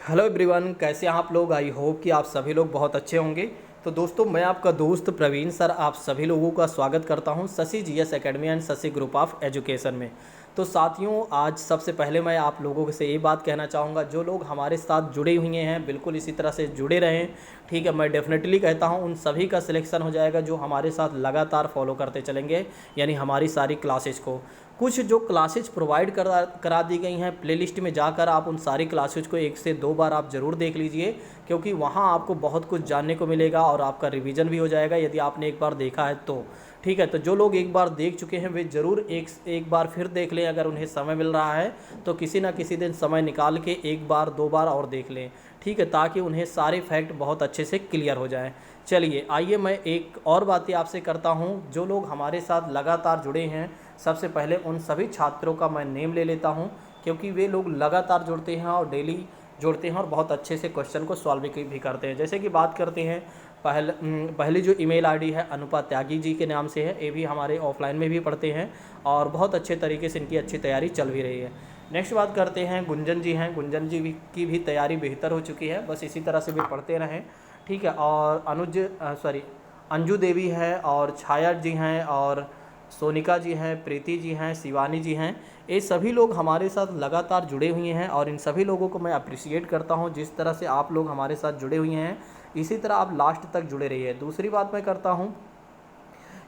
Hello everyone, कैसे हैं आप लोग। आई होप कि आप सभी लोग बहुत अच्छे होंगे। तो दोस्तों, मैं आपका दोस्त प्रवीण सर आप सभी लोगों का स्वागत करता हूं Shashi GS academy and Shashi group of education में। तो साथियों, आज सबसे पहले मैं आप लोगों से ये बात कहना चाहूँगा, जो लोग हमारे साथ जुड़े हुए हैं बिल्कुल इसी तरह से जुड़े रहें। ठीक है, मैं डेफिनेटली कहता हूँ उन सभी का सिलेक्शन हो जाएगा जो हमारे साथ लगातार फॉलो करते चलेंगे, यानी हमारी सारी क्लासेस को। कुछ जो क्लासेज प्रोवाइड करा दी गई हैं प्लेलिस्ट में जाकर आप उन सारी क्लासेज को 1 से 2 बार आप ज़रूर देख लीजिए, क्योंकि वहाँ आपको बहुत कुछ जानने को मिलेगा और आपका रिवीजन भी हो जाएगा यदि आपने एक बार देखा है तो। ठीक है, तो जो लोग एक बार देख चुके हैं वे ज़रूर एक बार फिर देख लें, अगर उन्हें समय मिल रहा है तो किसी ना किसी दिन समय निकाल के 1 बार 2 बार और देख लें। ठीक है, ताकि उन्हें सारे फैक्ट बहुत अच्छे से क्लियर हो जाएँ। चलिए आइए मैं एक और बातें आपसे करता हूँ। जो लोग हमारे साथ लगातार जुड़े हैं, सबसे पहले उन सभी छात्रों का मैं नेम ले लेता हूं, क्योंकि वे लोग लगातार जुड़ते हैं और डेली जुड़ते हैं और बहुत अच्छे से क्वेश्चन को सॉल्व भी करते हैं। जैसे कि बात करते हैं, पहली जो ईमेल आईडी है अनुपा त्यागी जी के नाम से है। ये भी हमारे ऑफलाइन में भी पढ़ते हैं और बहुत अच्छे तरीके से इनकी अच्छी तैयारी चल भी रही है। नेक्स्ट बात करते हैं, गुंजन जी हैं। गुंजन जी की भी तैयारी बेहतर हो चुकी है, बस इसी तरह से भी पढ़ते रहें। ठीक है, और अंजू देवी है और छाया जी हैं और सोनिका जी हैं, प्रीति जी हैं, शिवानी जी हैं। ये सभी लोग हमारे साथ लगातार जुड़े हुए हैं और इन सभी लोगों को मैं अप्रिशिएट करता हूं। जिस तरह से आप लोग हमारे साथ जुड़े हुए हैं इसी तरह आप लास्ट तक जुड़े रहिए। दूसरी बात मैं करता हूं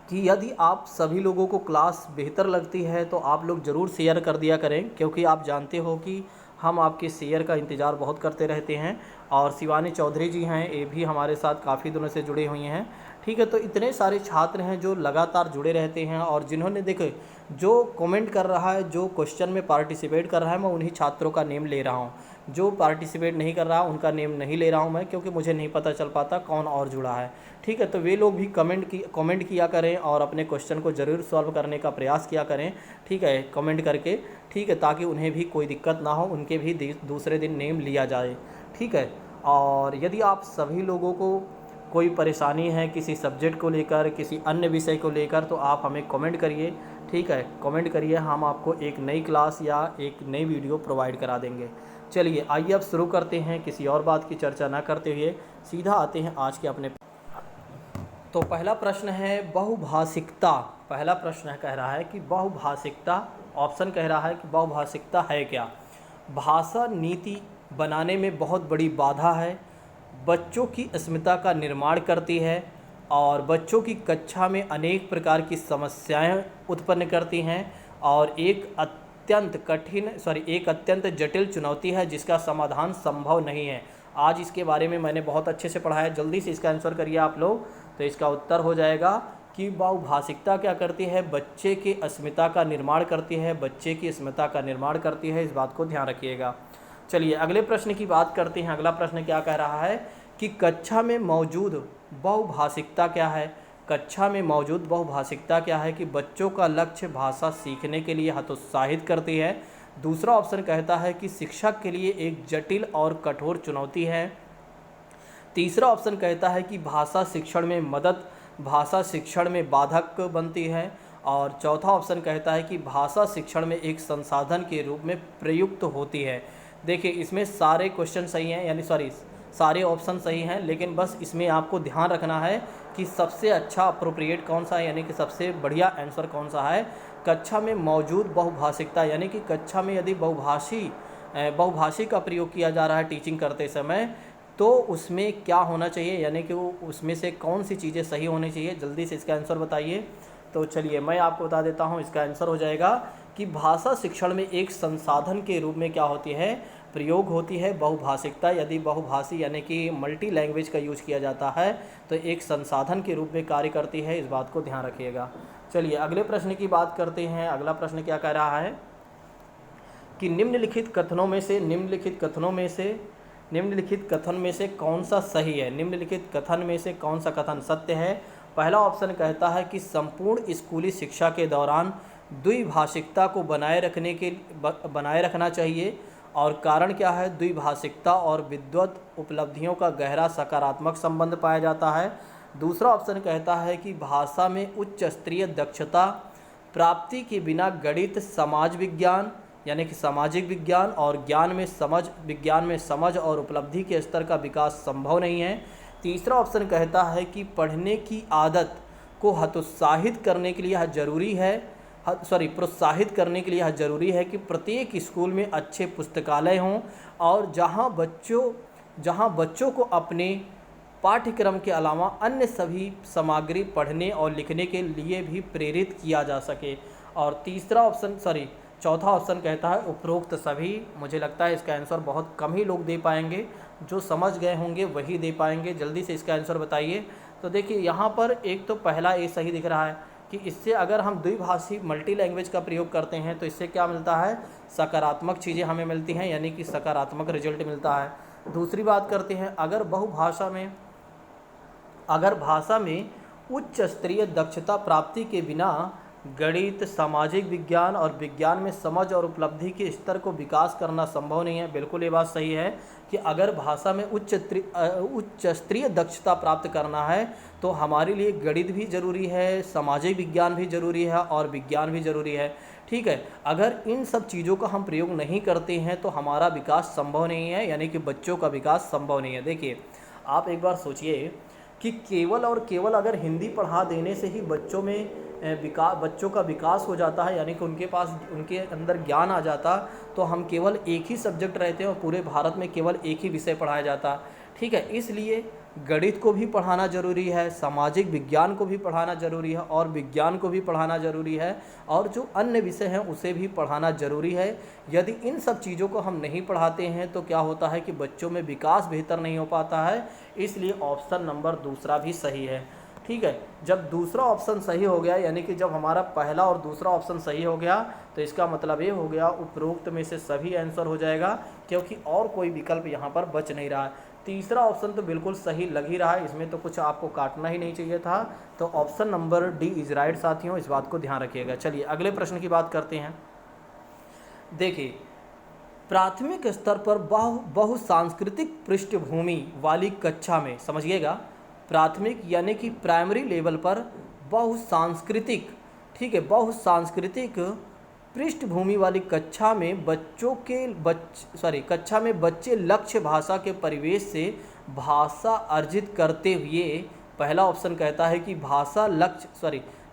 कि यदि आप सभी लोगों को क्लास बेहतर लगती है तो आप लोग ज़रूर शेयर कर दिया करें, क्योंकि आप जानते हो कि हम आपके शेयर का इंतज़ार बहुत करते रहते हैं। और शिवानी चौधरी जी हैं, ये भी हमारे साथ काफ़ी दिनों से जुड़े हुए हैं। ठीक है, तो इतने सारे छात्र हैं जो लगातार जुड़े रहते हैं और जिन्होंने देखे जो कमेंट कर रहा है, जो क्वेश्चन में पार्टिसिपेट कर रहा है, मैं उन्हीं छात्रों का नेम ले रहा हूँ। जो पार्टिसिपेट नहीं कर रहा उनका नेम नहीं ले रहा हूँ मैं, क्योंकि मुझे नहीं पता चल पाता कौन और जुड़ा है। ठीक है, तो वे लोग भी कमेंट किया करें और अपने क्वेश्चन को ज़रूर सॉल्व करने का प्रयास किया करें। ठीक है, कमेंट करके। ठीक है, ताकि उन्हें भी कोई दिक्कत ना हो, उनके भी दूसरे दिन नेम लिया जाए। ठीक है, और यदि आप सभी लोगों को कोई परेशानी है किसी सब्जेक्ट को लेकर, किसी अन्य विषय को लेकर, तो आप हमें कमेंट करिए। ठीक है, कमेंट करिए, हम आपको एक नई क्लास या एक नई वीडियो प्रोवाइड करा देंगे। चलिए आइए अब शुरू करते हैं, किसी और बात की चर्चा ना करते हुए सीधा आते हैं आज के अपने। तो पहला प्रश्न है बहुभाषिकता। पहला प्रश्न कह रहा है कि बहुभाषिकता, ऑप्शन कह रहा है कि बहुभाषिकता है क्या। भाषा नीति बनाने में बहुत बड़ी बाधा है, बच्चों की अस्मिता का निर्माण करती है और बच्चों की कक्षा में अनेक प्रकार की समस्याएं उत्पन्न करती हैं और एक अत्यंत जटिल चुनौती है जिसका समाधान संभव नहीं है। आज इसके बारे में मैंने बहुत अच्छे से पढ़ा है, जल्दी से इसका आंसर करिए आप लोग। तो इसका उत्तर हो जाएगा कि बहुभाषिकता क्या करती है, बच्चे की अस्मिता का निर्माण करती है, बच्चे की अस्मिता का निर्माण करती है। इस बात को ध्यान रखिएगा। चलिए अगले प्रश्न की बात करते हैं। अगला प्रश्न क्या कह रहा है कि कक्षा में मौजूद बहुभाषिकता क्या है। कक्षा में मौजूद बहुभाषिकता क्या है कि बच्चों का लक्ष्य भाषा सीखने के लिए हतोत्साहित करती है। दूसरा ऑप्शन कहता है कि शिक्षक के लिए एक जटिल और कठोर चुनौती है। तीसरा ऑप्शन कहता है कि भाषा शिक्षण में बाधक बनती है। और चौथा ऑप्शन कहता है कि भाषा शिक्षण में एक संसाधन के रूप में प्रयुक्त होती है। देखिए इसमें सारे क्वेश्चन सही हैं, यानी सारे ऑप्शन सही हैं, लेकिन बस इसमें आपको ध्यान रखना है कि सबसे अच्छा अप्रोप्रिएट कौन सा है, यानी कि सबसे बढ़िया आंसर कौन सा है। कक्षा में मौजूद बहुभाषिकता, यानी कि कक्षा में यदि बहुभाषी का प्रयोग किया जा रहा है टीचिंग करते समय, तो उसमें क्या होना चाहिए, यानी कि वो उसमें से कौन सी चीज़ें सही होनी चाहिए। जल्दी से इसका आंसर बताइए। तो चलिए मैं आपको बता देता हूँ, इसका आंसर हो जाएगा कि भाषा शिक्षण में एक संसाधन के रूप में क्या होती है, प्रयोग होती है बहुभाषिकता। यदि बहुभाषी यानी कि मल्टी लैंग्वेज का यूज किया जाता है तो एक संसाधन के रूप में कार्य करती है। इस बात को ध्यान रखिएगा। चलिए अगले प्रश्न की बात करते हैं। अगला प्रश्न क्या कह रहा है कि निम्नलिखित कथन में से कौन सा सही है। निम्नलिखित कथन में से कौन सा कथन सत्य है। पहला ऑप्शन कहता है कि संपूर्ण स्कूली शिक्षा के दौरान द्विभाषिकता को बनाए रखना चाहिए। और कारण क्या है, द्विभाषिकता और विद्वत उपलब्धियों का गहरा सकारात्मक संबंध पाया जाता है। दूसरा ऑप्शन कहता है कि भाषा में उच्च स्तरीय दक्षता प्राप्ति के बिना गणित, समाज विज्ञान यानी कि सामाजिक विज्ञान और विज्ञान में समझ और उपलब्धि के स्तर का विकास संभव नहीं है। तीसरा ऑप्शन कहता है कि पढ़ने की आदत को हतोत्साहित करने के लिए यह जरूरी है प्रोत्साहित करने के लिए यह जरूरी है कि प्रत्येक स्कूल में अच्छे पुस्तकालय हों और जहां बच्चों को अपने पाठ्यक्रम के अलावा अन्य सभी सामग्री पढ़ने और लिखने के लिए भी प्रेरित किया जा सके। और चौथा ऑप्शन कहता है उपरोक्त सभी। मुझे लगता है इसका आंसर बहुत कम ही लोग दे पाएंगे, जो समझ गए होंगे वही दे पाएंगे। जल्दी से इसका आंसर बताइए। तो देखिए यहाँ पर एक तो पहला ए सही दिख रहा है कि इससे अगर हम द्विभाषी मल्टी लैंग्वेज का प्रयोग करते हैं तो इससे क्या मिलता है, सकारात्मक चीज़ें हमें मिलती हैं, यानी कि सकारात्मक रिजल्ट मिलता है। दूसरी बात करते हैं, अगर भाषा में उच्च स्तरीय दक्षता प्राप्ति के बिना गणित, सामाजिक विज्ञान और विज्ञान में समझ और उपलब्धि के स्तर को विकास करना संभव नहीं है। बिल्कुल ये बात सही है कि अगर भाषा में उच्च स्तरीय दक्षता प्राप्त करना है तो हमारे लिए गणित भी ज़रूरी है, सामाजिक विज्ञान भी ज़रूरी है और विज्ञान भी ज़रूरी है। ठीक है, अगर इन सब चीज़ों का हम प्रयोग नहीं करते हैं तो हमारा विकास संभव नहीं है, यानी कि बच्चों का विकास संभव नहीं है। देखिए आप एक बार सोचिए कि केवल और केवल अगर हिंदी पढ़ा देने से ही बच्चों का विकास हो जाता है, यानी कि उनके अंदर ज्ञान आ जाता, तो हम केवल एक ही सब्जेक्ट रहते हैं और पूरे भारत में केवल एक ही विषय पढ़ाया जाता। ठीक है, इसलिए गणित को भी पढ़ाना ज़रूरी है, सामाजिक विज्ञान को भी पढ़ाना ज़रूरी है और विज्ञान को भी पढ़ाना ज़रूरी है और जो अन्य विषय हैं उसे भी पढ़ाना ज़रूरी है। यदि इन सब चीज़ों को हम नहीं पढ़ाते हैं तो क्या होता है कि बच्चों में विकास बेहतर नहीं हो पाता है। इसलिए ऑप्शन नंबर दूसरा भी सही है। ठीक है, जब दूसरा ऑप्शन सही हो गया, यानी कि जब हमारा पहला और दूसरा ऑप्शन सही हो गया तो इसका मतलब ये हो गया उपरोक्त में से सभी आंसर हो जाएगा, क्योंकि और कोई विकल्प यहाँ पर बच नहीं रहा है। तीसरा ऑप्शन तो बिल्कुल सही लग ही रहा है, इसमें तो कुछ आपको काटना ही नहीं चाहिए था। तो option number D is right साथियों, इस बात को ध्यान रखिएगा। चलिए अगले प्रश्न की बात करते हैं। देखिए, प्राथमिक स्तर पर बहुसांस्कृतिक पृष्ठभूमि वाली कक्षा में, समझिएगा, प्राथमिक यानी कि प्राइमरी लेवल पर बहुसांस्कृतिक पृष्ठभूमि वाली कक्षा में बच्चे लक्ष्य भाषा के परिवेश से भाषा अर्जित करते हुए, पहला ऑप्शन कहता है कि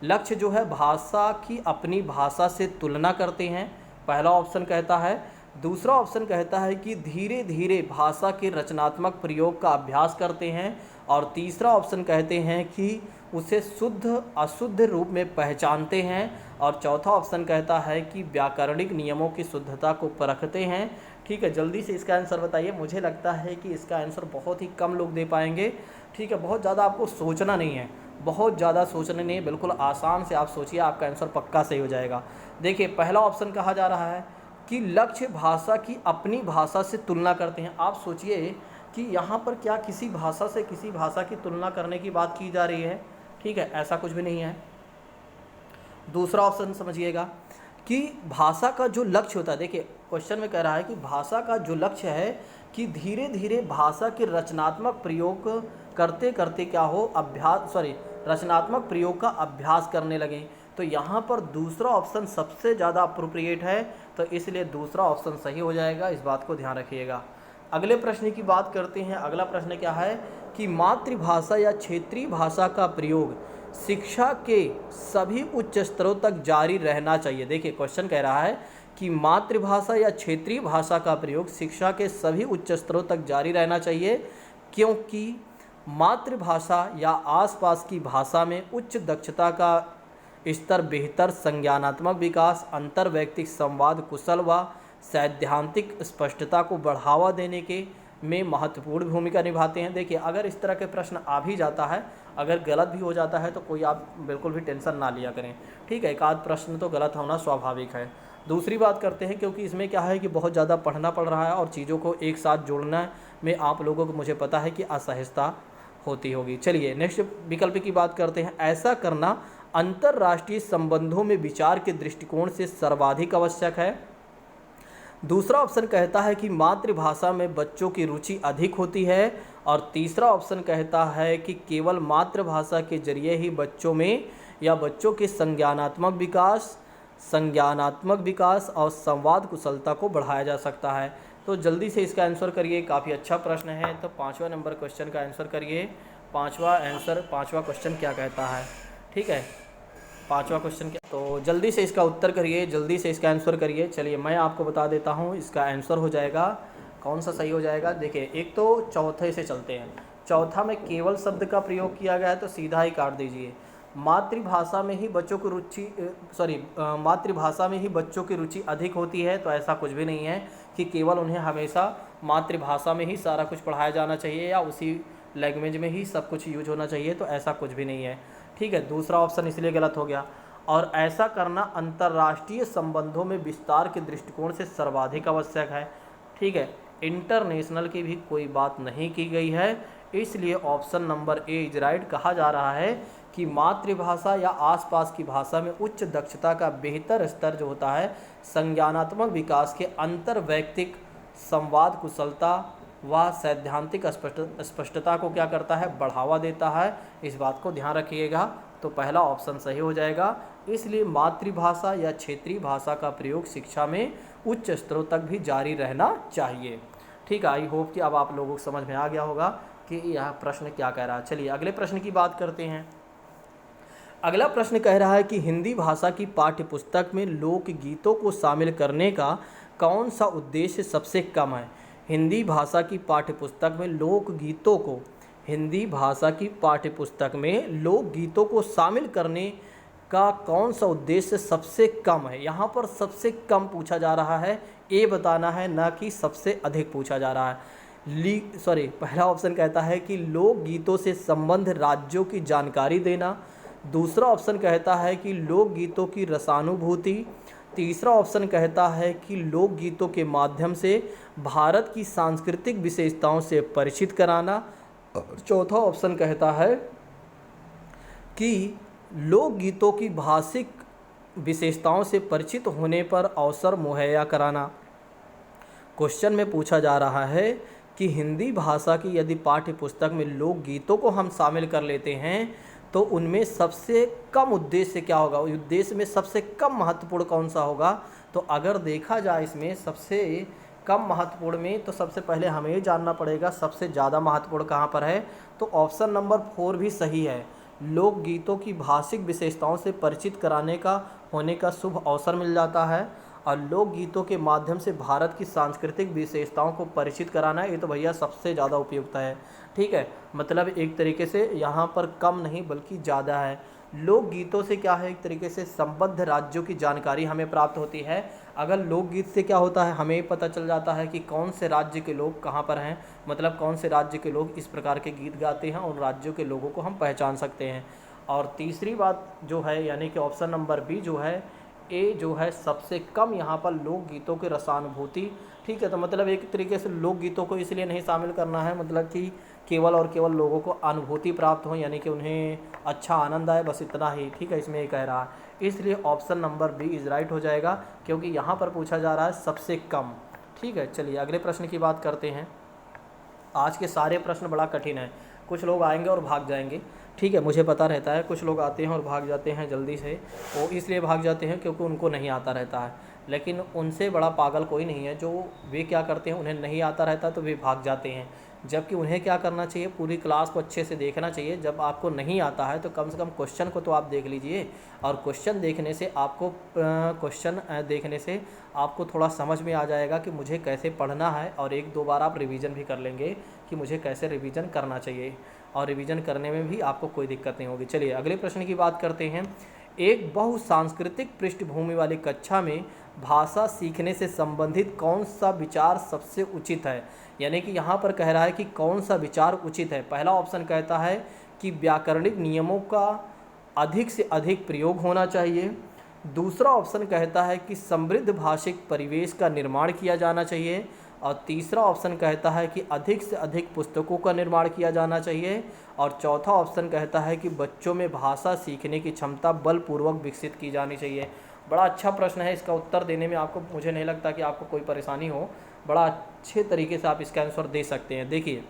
लक्ष्य जो है भाषा की अपनी भाषा से तुलना करते हैं, पहला ऑप्शन कहता है। दूसरा ऑप्शन कहता है कि धीरे धीरे भाषा के रचनात्मक प्रयोग का अभ्यास करते हैं और तीसरा ऑप्शन कहते हैं कि उसे शुद्ध अशुद्ध रूप में पहचानते हैं और चौथा ऑप्शन कहता है कि व्याकरणिक नियमों की शुद्धता को परखते हैं। ठीक है, जल्दी से इसका आंसर बताइए। मुझे लगता है कि इसका आंसर बहुत ही कम लोग दे पाएंगे। ठीक है, बहुत ज़्यादा आपको सोचना नहीं है, बिल्कुल आसान से आप सोचिए, आपका आंसर पक्का सही हो जाएगा। देखिए, पहला ऑप्शन कहा जा रहा है कि लक्ष्य भाषा की अपनी भाषा से तुलना करते हैं। आप सोचिए कि यहाँ पर क्या किसी भाषा से किसी भाषा की तुलना करने की बात की जा रही है? ठीक है, ऐसा कुछ भी नहीं है। दूसरा ऑप्शन समझिएगा कि भाषा का जो लक्ष्य होता है, देखिए क्वेश्चन में कह रहा है कि भाषा का जो लक्ष्य है कि धीरे धीरे भाषा के रचनात्मक प्रयोग करते करते क्या हो, रचनात्मक प्रयोग का अभ्यास करने लगे। तो यहाँ पर दूसरा ऑप्शन सबसे ज़्यादा अप्रोप्रिएट है, तो इसलिए दूसरा ऑप्शन सही हो जाएगा, इस बात को ध्यान रखिएगा। अगले प्रश्न की बात करते हैं। अगला प्रश्न क्या है कि मातृभाषा या क्षेत्रीय भाषा का प्रयोग शिक्षा के सभी उच्च स्तरों तक जारी रहना चाहिए। देखिए, क्वेश्चन कह रहा है कि मातृभाषा या क्षेत्रीय भाषा का प्रयोग शिक्षा के सभी उच्च स्तरों तक जारी रहना चाहिए, क्योंकि मातृभाषा या आसपास की भाषा में उच्च दक्षता का स्तर बेहतर संज्ञानात्मक विकास, अंतर्वैयक्तिक संवाद कुशल व सैद्धांतिक स्पष्टता को बढ़ावा देने के में महत्वपूर्ण भूमिका निभाते हैं। देखिए, अगर इस तरह के प्रश्न आ भी जाता है, अगर गलत भी हो जाता है तो कोई आप बिल्कुल भी टेंशन ना लिया करें। ठीक है, एक आध प्रश्न तो गलत होना स्वाभाविक है। दूसरी बात करते हैं, क्योंकि इसमें क्या है कि बहुत ज़्यादा पढ़ना पड़ रहा है और चीज़ों को एक साथ जोड़ना में आप लोगों को, मुझे पता है कि असहजता होती होगी। चलिए नेक्स्ट विकल्प की बात करते हैं। ऐसा करना अंतर्राष्ट्रीय संबंधों में विचार के दृष्टिकोण से सर्वाधिक आवश्यक है। दूसरा ऑप्शन कहता है कि मातृभाषा में बच्चों की रुचि अधिक होती है और तीसरा ऑप्शन कहता है कि केवल मातृभाषा के जरिए ही बच्चों में या बच्चों के संज्ञानात्मक विकास, संज्ञानात्मक विकास और संवाद कुशलता को बढ़ाया जा सकता है। तो जल्दी से इसका आंसर करिए, काफ़ी अच्छा प्रश्न है। तो 5वां नंबर क्वेश्चन का आंसर करिए। पाँचवा क्वेश्चन क्या कहता है, ठीक है, 5वां क्वेश्चन क्या, तो जल्दी से इसका उत्तर करिए, जल्दी से इसका आंसर करिए। चलिए मैं आपको बता देता हूँ इसका आंसर हो जाएगा, कौन सा सही हो जाएगा। देखिए, एक तो चौथे से चलते हैं। चौथा में केवल शब्द का प्रयोग किया गया है, तो सीधा ही काट दीजिए। मातृभाषा में ही बच्चों की मातृभाषा में ही बच्चों की रुचि अधिक होती है, तो ऐसा कुछ भी नहीं है कि केवल उन्हें हमेशा मातृभाषा में ही सारा कुछ पढ़ाया जाना चाहिए या उसी लैंग्वेज में ही सब कुछ यूज होना चाहिए, तो ऐसा कुछ भी नहीं है, ठीक है। दूसरा ऑप्शन इसलिए गलत हो गया। और ऐसा करना अंतर्राष्ट्रीय संबंधों में विस्तार के दृष्टिकोण से सर्वाधिक आवश्यक है, ठीक है। इंटरनेशनल की भी कोई बात नहीं की गई है, इसलिए option number A is right कहा जा रहा है कि मातृभाषा या आसपास की भाषा में उच्च दक्षता का बेहतर स्तर जो होता है संज्ञानात्मक विकास के अंतर्वैयक्तिक संवाद कुशलता व सैद्धांतिक स्पष्टता को क्या करता है, बढ़ावा देता है। इस बात को ध्यान रखिएगा। तो पहला ऑप्शन सही हो जाएगा। इसलिए मातृभाषा या क्षेत्रीय भाषा का प्रयोग शिक्षा में उच्च स्तरों तक भी जारी रहना चाहिए, ठीक है। आई होप कि अब आप लोगों को समझ में आ गया होगा कि यह प्रश्न क्या कह रहा है। चलिए अगले प्रश्न की बात करते हैं। अगला प्रश्न कह रहा है कि हिंदी भाषा की पाठ्यपुस्तक में लोकगीतों को शामिल करने का कौन सा उद्देश्य सबसे कम है। हिंदी भाषा की पाठ्यपुस्तक में लोकगीतों को हिंदी भाषा की पाठ्यपुस्तक में लोकगीतों को शामिल करने का कौन सा उद्देश्य सबसे कम है। यहाँ पर सबसे कम पूछा जा रहा है, ए बताना है, ना कि सबसे अधिक पूछा जा रहा है। पहला ऑप्शन कहता है कि लोकगीतों से संबंध राज्यों की जानकारी देना। दूसरा ऑप्शन कहता है कि लोकगीतों की रसानुभूति। तीसरा ऑप्शन कहता है कि लोकगीतों के माध्यम से भारत की सांस्कृतिक विशेषताओं से परिचित कराना। चौथा ऑप्शन कहता है कि लोकगीतों की भाषिक विशेषताओं से परिचित होने पर अवसर मुहैया कराना। क्वेश्चन में पूछा जा रहा है कि हिंदी भाषा की यदि पाठ्यपुस्तक में लोकगीतों को हम शामिल कर लेते हैं तो उनमें सबसे कम उद्देश्य क्या होगा, उद्देश्य में सबसे कम महत्वपूर्ण कौन सा होगा। तो अगर देखा जाए इसमें सबसे कम महत्वपूर्ण में, तो सबसे पहले हमें ये जानना पड़ेगा सबसे ज़्यादा महत्वपूर्ण कहाँ पर है। तो ऑप्शन नंबर 4 भी सही है। लोकगीतों की भाषिक विशेषताओं से परिचित कराने का होने का शुभ अवसर मिल जाता है और लोकगीतों के माध्यम से भारत की सांस्कृतिक विशेषताओं को परिचित कराना, ये तो भैया सबसे ज़्यादा उपयुक्त है, ठीक है। मतलब एक तरीके से यहाँ पर कम नहीं बल्कि ज़्यादा है। लोकगीतों से क्या है, एक तरीके से संबद्ध राज्यों की जानकारी हमें प्राप्त होती है। अगर लोकगीत से क्या होता है, हमें पता चल जाता है कि कौन से राज्य के लोग कहाँ पर हैं, मतलब कौन से राज्य के लोग इस प्रकार के गीत गाते हैं, उन राज्यों के लोगों को हम पहचान सकते हैं। और तीसरी बात जो है, यानी कि ऑप्शन नंबर बी जो है, ए जो है सबसे कम यहाँ पर लोकगीतों की रसानुभूति, ठीक है। तो मतलब एक तरीके से लोकगीतों को इसलिए नहीं शामिल करना है, मतलब कि केवल और केवल लोगों को अनुभूति प्राप्त हो, यानी कि उन्हें अच्छा आनंद आए, बस इतना ही, ठीक है। इसमें ये कह रहा है, इसलिए option number B is right हो जाएगा, क्योंकि यहाँ पर पूछा जा रहा है सबसे कम, ठीक है। चलिए अगले प्रश्न की बात करते हैं। आज के सारे प्रश्न बड़ा कठिन है, कुछ लोग आएंगे और भाग जाएंगे, ठीक है, मुझे पता रहता है। कुछ लोग आते हैं और भाग जाते हैं जल्दी से, वो इसलिए भाग जाते हैं क्योंकि उनको नहीं आता रहता है, लेकिन उनसे बड़ा पागल कोई नहीं है जो वे क्या करते हैं, उन्हें नहीं आता रहता तो वे भाग जाते हैं। जबकि उन्हें क्या करना चाहिए, पूरी क्लास को अच्छे से देखना चाहिए। जब आपको नहीं आता है तो कम से कम क्वेश्चन को तो आप देख लीजिए, और क्वेश्चन देखने से आपको थोड़ा समझ में आ जाएगा कि मुझे कैसे पढ़ना है, और एक दो बार आप रिवीजन भी कर लेंगे कि मुझे कैसे रिवीजन करना चाहिए, और रिवीजन करने में भी आपको कोई दिक्कत नहीं होगी। चलिए अगले प्रश्न की बात करते हैं। एक बहुसांस्कृतिक पृष्ठभूमि वाली कक्षा में भाषा सीखने से संबंधित कौन सा विचार सबसे उचित है, यानी कि यहाँ पर कह रहा है कि कौन सा विचार उचित है। पहला ऑप्शन कहता है कि व्याकरणिक नियमों का अधिक से अधिक प्रयोग होना चाहिए। दूसरा ऑप्शन कहता है कि समृद्ध भाषिक परिवेश का निर्माण किया जाना चाहिए, और तीसरा ऑप्शन कहता है कि अधिक से अधिक पुस्तकों का निर्माण किया जाना चाहिए, और चौथा ऑप्शन कहता है कि बच्चों में भाषा सीखने की क्षमता बलपूर्वक विकसित की जानी चाहिए। बड़ा अच्छा प्रश्न है, इसका उत्तर देने में आपको, मुझे नहीं लगता कि आपको कोई परेशानी हो, बड़ा अच्छे तरीके से आप इसका आंसर दे सकते हैं। देखिए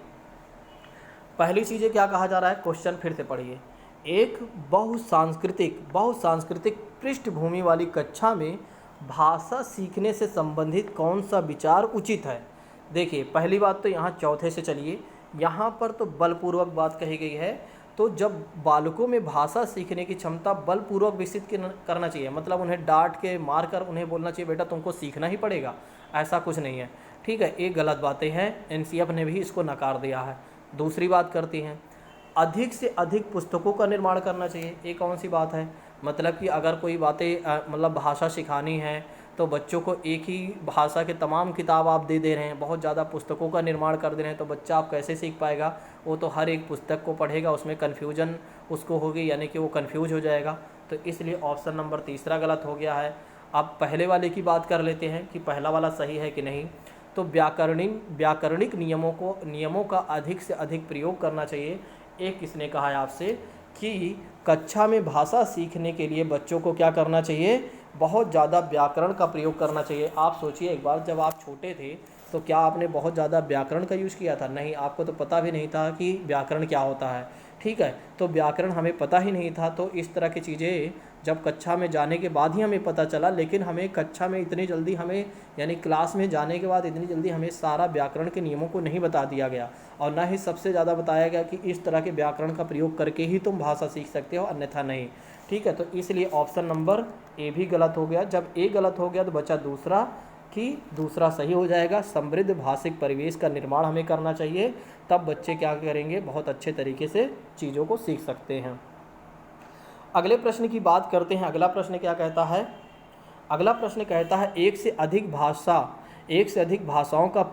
पहली चीज़ें क्या कहा जा रहा है, क्वेश्चन फिर से पढ़िए। एक बहुसांस्कृतिक पृष्ठभूमि वाली कक्षा में भाषा सीखने से संबंधित कौन सा विचार उचित है। देखिए, पहली बात तो यहाँ चौथे से चलिए, यहाँ पर तो बलपूर्वक बात कही गई है। तो जब बालकों में भाषा सीखने की क्षमता बलपूर्वक विकसित करना चाहिए, मतलब उन्हें डांट के मार कर उन्हें बोलना चाहिए बेटा तुमको सीखना ही पड़ेगा, ऐसा कुछ नहीं है। ठीक है, ये गलत बातें हैं, एनसीएफ ने भी इसको नकार दिया है। दूसरी बात करती हैं, अधिक से अधिक पुस्तकों का निर्माण करना चाहिए। ये कौन सी बात है, मतलब कि अगर कोई बातें मतलब भाषा सिखानी है तो बच्चों को एक ही भाषा के तमाम किताब आप दे दे रहे हैं, बहुत ज़्यादा पुस्तकों का निर्माण कर दे रहे हैं, तो बच्चा आप कैसे सीख पाएगा। वो तो हर एक पुस्तक को पढ़ेगा, उसमें कन्फ्यूजन उसको होगी, यानी कि वो कन्फ्यूज हो जाएगा। तो इसलिए ऑप्शन नंबर तीसरा गलत हो गया है। अब पहले वाले की बात कर लेते हैं कि पहला वाला सही है कि नहीं। तो व्याकरणिक नियमों का अधिक से अधिक प्रयोग करना चाहिए। एक किसने कहा है आपसे कि कक्षा में भाषा सीखने के लिए बच्चों को क्या करना चाहिए, बहुत ज़्यादा व्याकरण का प्रयोग करना चाहिए। आप सोचिए एक बार, जब आप छोटे थे तो क्या आपने बहुत ज़्यादा व्याकरण का यूज़ किया था? नहीं, आपको तो पता भी नहीं था कि व्याकरण क्या होता है। ठीक है, तो व्याकरण हमें पता ही नहीं था। तो इस तरह की चीज़ें जब कक्षा में जाने के बाद ही हमें पता चला, लेकिन हमें कक्षा में इतनी जल्दी हमें, यानी क्लास में जाने के बाद इतनी जल्दी हमें सारा व्याकरण के नियमों को नहीं बता दिया गया, और ना ही सबसे ज़्यादा बताया गया कि इस तरह के व्याकरण का प्रयोग करके ही तुम भाषा सीख सकते हो, अन्यथा नहीं। ठीक है, तो इसलिए ऑप्शन नंबर ए भी गलत हो गया। जब ए गलत हो गया तो बचा दूसरा, कि दूसरा सही हो जाएगा। समृद्ध भाषिक परिवेश का निर्माण हमें करना चाहिए, तब बच्चे क्या करेंगे, बहुत अच्छे तरीके से चीज़ों को सीख सकते हैं। अगले प्रश्न की बात करते हैं। अगला प्रश्न क्या कहता है? अगला प्रश्न कहता है एक से अधिक भाषाओं का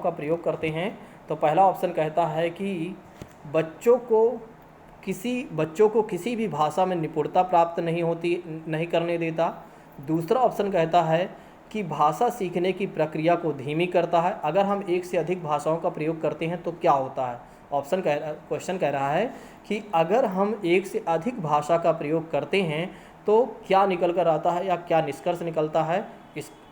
प्रयोग करते हैं। तो पहला ऑप्शन कहता है कि बच्चों को किसी भी भाषा में निपुणता प्राप्त नहीं करने देता। दूसरा ऑप्शन कहता है कि भाषा सीखने की प्रक्रिया को धीमी करता है। अगर हम एक से अधिक भाषाओं का प्रयोग करते हैं तो क्या होता है? क्वेश्चन कह रहा है कि अगर हम एक से अधिक भाषा का प्रयोग करते हैं तो क्या निकल कर आता है, या क्या निष्कर्ष निकलता है,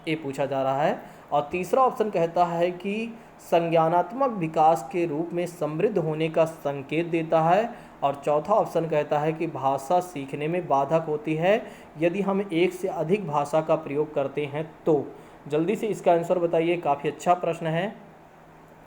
ये पूछा जा रहा है। और तीसरा ऑप्शन कहता है कि संज्ञानात्मक विकास के रूप में समृद्ध होने का संकेत देता है। और चौथा ऑप्शन कहता है कि भाषा सीखने में बाधक होती है यदि हम एक से अधिक भाषा का प्रयोग करते हैं तो। जल्दी से इसका आंसर बताइए। काफ़ी अच्छा प्रश्न है,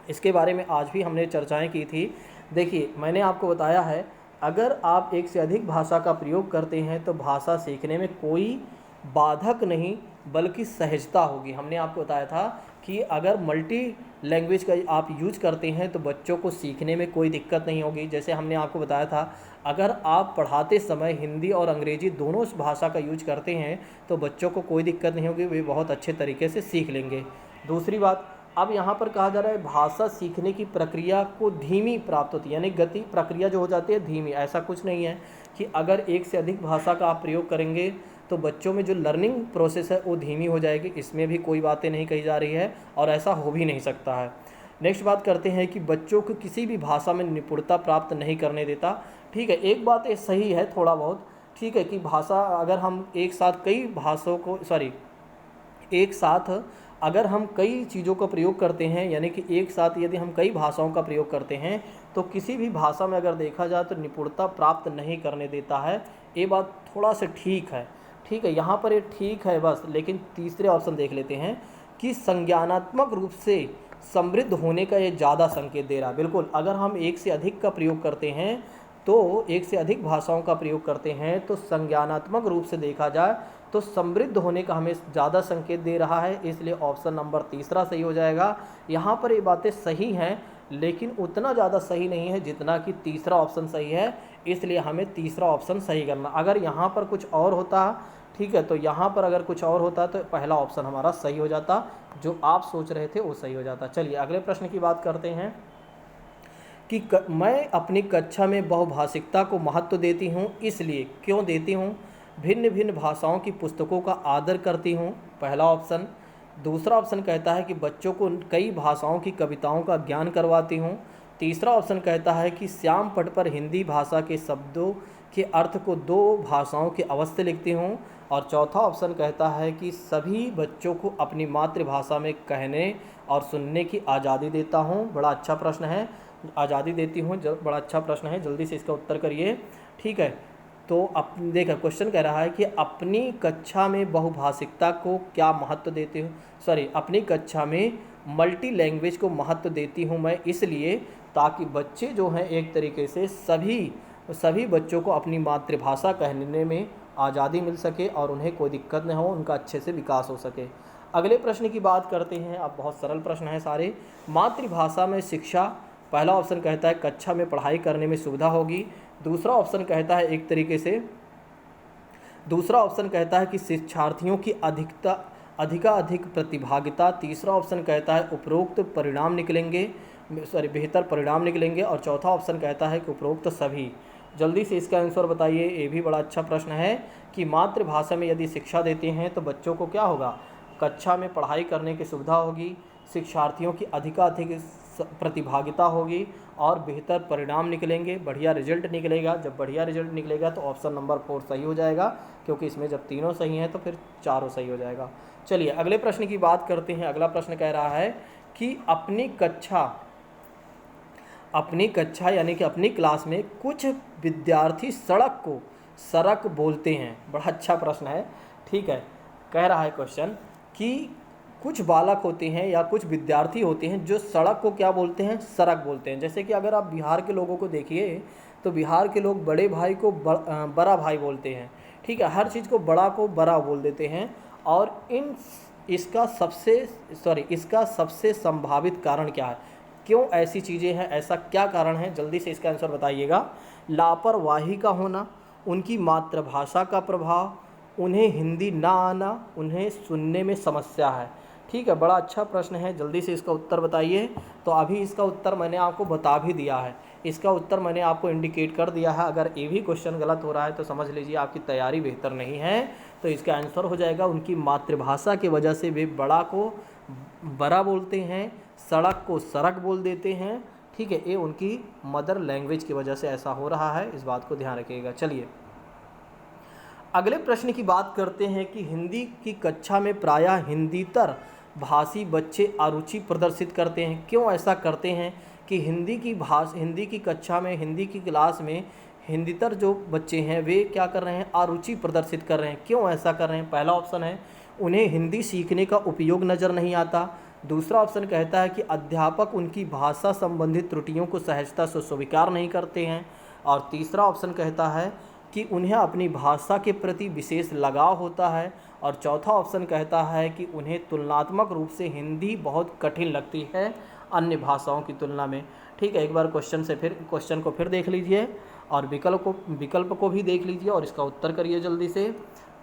इसके बारे में आज भी हमने चर्चाएं की थी। देखिए, मैंने आपको बताया है अगर आप एक से अधिक भाषा का प्रयोग करते हैं तो भाषा सीखने में कोई बाधक नहीं बल्कि सहजता होगी। हमने आपको बताया था कि अगर मल्टी लैंग्वेज का आप यूज करते हैं तो बच्चों को सीखने में कोई दिक्कत नहीं होगी। जैसे हमने आपको बताया था, अगर आप पढ़ाते समय हिंदी और अंग्रेजी दोनों भाषा का यूज करते हैं तो बच्चों को कोई दिक्कत नहीं होगी, वे बहुत अच्छे तरीके से सीख लेंगे। दूसरी बात, अब यहाँ पर कहा जा रहा है भाषा सीखने की प्रक्रिया को धीमी प्राप्त होती है, यानी गति प्रक्रिया जो हो जाती है धीमी। ऐसा कुछ नहीं है कि अगर एक से अधिक भाषा का आप प्रयोग करेंगे तो बच्चों में जो लर्निंग प्रोसेस है वो धीमी हो जाएगी, इसमें भी कोई बातें नहीं कही जा रही है और ऐसा हो भी नहीं सकता है। नेक्स्ट बात करते हैं कि बच्चों को किसी भी भाषा में निपुणता प्राप्त नहीं करने देता। ठीक है, एक बात ये सही है थोड़ा बहुत, ठीक है, कि भाषा अगर हम एक साथ अगर हम कई चीज़ों का प्रयोग करते हैं, यानी कि एक साथ यदि हम कई भाषाओं का प्रयोग करते हैं तो किसी भी भाषा में अगर देखा जाए तो निपुणता प्राप्त नहीं करने देता है। ये बात थोड़ा सा ठीक है, यहाँ पर ये ठीक है बस। लेकिन तीसरे ऑप्शन देख लेते हैं कि संज्ञानात्मक रूप से समृद्ध होने का ये ज़्यादा संकेत दे रहा है। बिल्कुल, अगर हम एक से अधिक का प्रयोग करते हैं तो एक से अधिक भाषाओं का प्रयोग करते हैं तो संज्ञानात्मक रूप से देखा जाए तो समृद्ध होने का हमें ज़्यादा संकेत दे रहा है, इसलिए ऑप्शन नंबर तीसरा सही हो जाएगा। यहाँ पर ये बातें सही हैं लेकिन उतना ज़्यादा सही नहीं है जितना कि तीसरा ऑप्शन सही है, इसलिए हमें तीसरा ऑप्शन सही करना। अगर यहाँ पर कुछ और होता, ठीक है, तो यहाँ पर अगर कुछ और होता तो पहला ऑप्शन हमारा सही हो जाता, जो आप सोच रहे थे वो सही हो जाता। चलिए अगले प्रश्न की बात करते हैं कि मैं अपनी कक्षा में बहुभाषिकता को महत्व देती हूँ, इसलिए क्यों देती हूँ? भिन्न भिन्न भाषाओं की पुस्तकों का आदर करती हूँ, पहला ऑप्शन। दूसरा ऑप्शन कहता है कि बच्चों को कई भाषाओं की कविताओं का ज्ञान करवाती हूँ। तीसरा ऑप्शन कहता है कि श्याम पट पर हिंदी भाषा के शब्दों के अर्थ को दो भाषाओं के अवश्य लिखती हूँ। और चौथा ऑप्शन कहता है कि सभी बच्चों को अपनी मातृभाषा में कहने और सुनने की आज़ादी देता हूँ। बड़ा अच्छा प्रश्न है, आज़ादी देती हूँ, बड़ा अच्छा प्रश्न है, जल्दी से इसका उत्तर करिए। ठीक है, तो देखा क्वेश्चन कह रहा है कि अपनी कक्षा में बहुभाषिकता को क्या महत्व देते हो, सॉरी अपनी कक्षा में मल्टी लैंग्वेज को महत्व देती हूँ मैं इसलिए ताकि बच्चे जो हैं एक तरीके से सभी बच्चों को अपनी मातृभाषा कहने में आज़ादी मिल सके और उन्हें कोई दिक्कत न हो, उनका अच्छे से विकास हो सके। अगले प्रश्न की बात करते हैं। अब बहुत सरल प्रश्न है सारे। मातृभाषा में शिक्षा, पहला ऑप्शन कहता है कक्षा में पढ़ाई करने में सुविधा होगी। दूसरा ऑप्शन कहता है कि शिक्षार्थियों की अधिकाधिक प्रतिभागिता। तीसरा ऑप्शन कहता है उपरोक्त परिणाम निकलेंगे, बेहतर परिणाम निकलेंगे। और चौथा ऑप्शन कहता है कि उपरोक्त सभी। जल्दी से इसका आंसर बताइए। ये भी बड़ा अच्छा प्रश्न है कि मातृभाषा में यदि शिक्षा देते हैं तो बच्चों को क्या होगा, कक्षा में पढ़ाई करने की सुविधा होगी, शिक्षार्थियों की अधिकाधिक प्रतिभागिता होगी और बेहतर परिणाम निकलेंगे, बढ़िया रिजल्ट निकलेगा। जब बढ़िया रिजल्ट निकलेगा तो ऑप्शन नंबर 4 सही हो जाएगा, क्योंकि इसमें जब तीनों सही हैं तो फिर चारों सही हो जाएगा। चलिए अगले प्रश्न की बात करते हैं। अगला प्रश्न कह रहा है कि अपनी कक्षा यानी कि अपनी क्लास में कुछ विद्यार्थी सड़क को सरक बोलते हैं। बड़ा अच्छा प्रश्न है। ठीक है, कह रहा है क्वेश्चन कि कुछ बालक होते हैं या कुछ विद्यार्थी होते हैं जो सड़क को क्या बोलते हैं, सरक बोलते हैं। जैसे कि अगर आप बिहार के लोगों को देखिए तो बिहार के लोग बड़े भाई को बड़ा भाई बोलते हैं। ठीक है, हर चीज़ को बड़ा को बड़ा बोल देते हैं। और इसका सबसे संभावित कारण क्या है, क्यों ऐसी चीज़ें हैं, ऐसा क्या कारण है, जल्दी से इसका आंसर बताइएगा। लापरवाही का होना, उनकी मातृभाषा का प्रभाव, उन्हें हिंदी ना आना, उन्हें सुनने में समस्या है। ठीक है, बड़ा अच्छा प्रश्न है, जल्दी से इसका उत्तर बताइए। तो अभी इसका उत्तर मैंने आपको बता भी दिया है, इसका उत्तर मैंने आपको इंडिकेट कर दिया है। अगर ये भी क्वेश्चन गलत हो रहा है तो समझ लीजिए आपकी तैयारी बेहतर नहीं है। तो इसका आंसर हो जाएगा उनकी मातृभाषा की वजह से वे बड़ा को बड़ा बोलते हैं, सड़क को सड़क बोल देते हैं। ठीक है, ये उनकी मदर लैंग्वेज की वजह से ऐसा हो रहा है, इस बात को ध्यान रखिएगा। चलिए अगले प्रश्न की बात करते हैं कि हिंदी की कक्षा में प्रायः हिंदीतर भाषी बच्चे अरुचि प्रदर्शित करते हैं। क्यों ऐसा करते हैं कि हिंदी की कक्षा में, हिंदी की क्लास में हिंदीतर जो बच्चे हैं वे क्या कर रहे हैं, अरुचि प्रदर्शित कर रहे हैं। क्यों ऐसा कर रहे हैं? पहला ऑप्शन है उन्हें हिंदी सीखने का उपयोग नज़र नहीं आता। दूसरा ऑप्शन कहता है कि अध्यापक उनकी भाषा संबंधित त्रुटियों को सहजता से स्वीकार नहीं करते हैं। और तीसरा ऑप्शन कहता है कि उन्हें अपनी भाषा के प्रति विशेष लगाव होता है। और चौथा ऑप्शन कहता है कि उन्हें तुलनात्मक रूप से हिंदी बहुत कठिन लगती है अन्य भाषाओं की तुलना में। ठीक है, एक बार क्वेश्चन को फिर देख लीजिए और विकल्प को भी देख लीजिए और इसका उत्तर करिए जल्दी से।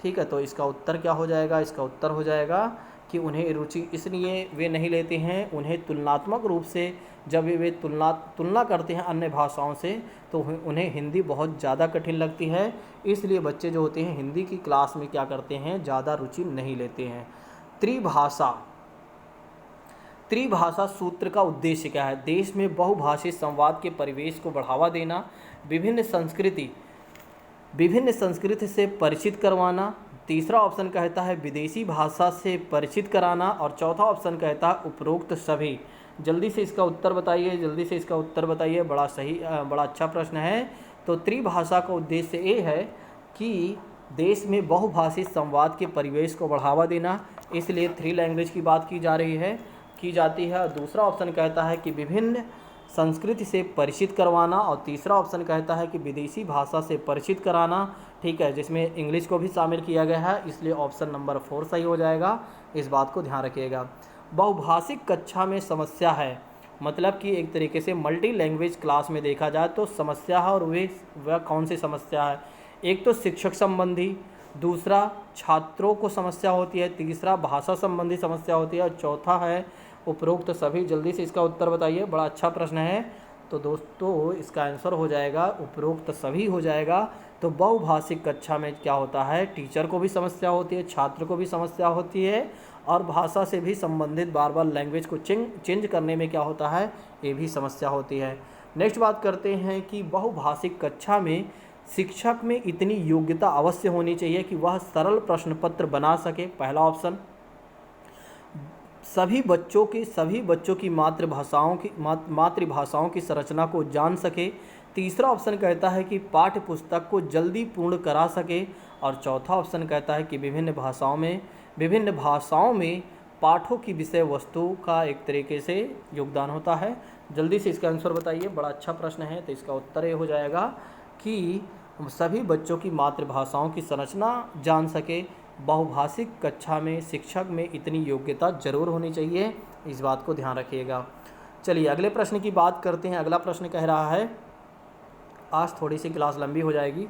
ठीक है, तो इसका उत्तर क्या हो जाएगा? इसका उत्तर हो जाएगा कि उन्हें रुचि इसलिए वे नहीं लेते हैं, उन्हें तुलनात्मक रूप से जब वे तुलना करते हैं अन्य भाषाओं से तो उन्हें हिंदी बहुत ज़्यादा कठिन लगती है। इसलिए बच्चे जो होते हैं हिंदी की क्लास में क्या करते हैं, ज़्यादा रुचि नहीं लेते हैं। त्रिभाषा सूत्र का उद्देश्य क्या है? देश में बहुभाषी संवाद के परिवेश को बढ़ावा देना, विभिन्न संस्कृति से परिचित करवाना। तीसरा ऑप्शन कहता है विदेशी भाषा से परिचित कराना। और चौथा ऑप्शन कहता है उपरोक्त सभी। जल्दी से इसका उत्तर बताइए, बड़ा अच्छा प्रश्न है। तो त्रिभाषा का उद्देश्य ये है कि देश में बहुभाषी संवाद के परिवेश को बढ़ावा देना, इसलिए 3 लैंग्वेज की बात की जाती है। दूसरा ऑप्शन कहता है कि विभिन्न संस्कृति से परिचित करवाना। और तीसरा ऑप्शन कहता है कि विदेशी भाषा से परिचित कराना। ठीक है, जिसमें इंग्लिश को भी शामिल किया गया है, इसलिए ऑप्शन नंबर 4 सही हो जाएगा। इस बात को ध्यान रखिएगा। बहुभाषिक कक्षा में समस्या है, मतलब कि एक तरीके से मल्टी लैंग्वेज क्लास में देखा जाए तो समस्या है। और वह कौन सी समस्या है? एक तो शिक्षक संबंधी, दूसरा छात्रों को समस्या होती है, तीसरा भाषा संबंधी समस्या होती है और चौथा है उपरोक्त सभी। जल्दी से इसका उत्तर बताइए, बड़ा अच्छा प्रश्न है। तो दोस्तों इसका आंसर हो जाएगा उपरोक्त सभी हो जाएगा। तो बहुभाषिक कक्षा में क्या होता है, टीचर को भी समस्या होती है, छात्र को भी समस्या होती है और भाषा से भी संबंधित बार बार लैंग्वेज को चेंज करने में क्या होता है, ये भी समस्या होती है। नेक्स्ट बात करते हैं कि बहुभाषिक कक्षा में शिक्षक में इतनी योग्यता अवश्य होनी चाहिए कि वह सरल प्रश्न पत्र बना सके, पहला ऑप्शन। सभी बच्चों की मातृभाषाओं की संरचना को जान सके। तीसरा ऑप्शन कहता है कि पाठ्य पुस्तक को जल्दी पूर्ण करा सके। और चौथा ऑप्शन कहता है कि विभिन्न भाषाओं में पाठों की विषय वस्तु का एक तरीके से योगदान होता है। जल्दी से इसका आंसर बताइए, बड़ा अच्छा प्रश्न है। तो इसका उत्तर ये हो जाएगा कि सभी बच्चों की मातृभाषाओं की संरचना जान सके। बहुभाषिक कक्षा में शिक्षक में इतनी योग्यता जरूर होनी चाहिए, इस बात को ध्यान रखिएगा। चलिए अगले प्रश्न की बात करते हैं। अगला प्रश्न कह रहा है, आज थोड़ी सी क्लास लंबी हो जाएगी,